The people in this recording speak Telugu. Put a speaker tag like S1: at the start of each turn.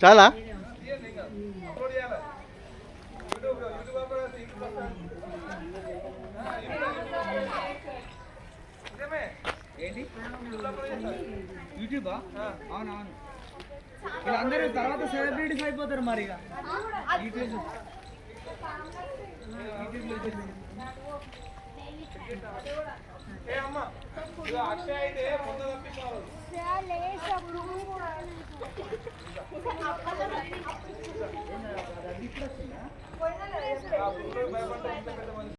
S1: చాలా
S2: యూట్యూబా? అవునవును. వీళ్ళందరూ తర్వాత సెలబ్రిటీస్ అయిపోతారు మరి ఇక యూట్యూబ్
S3: భయపడ్డా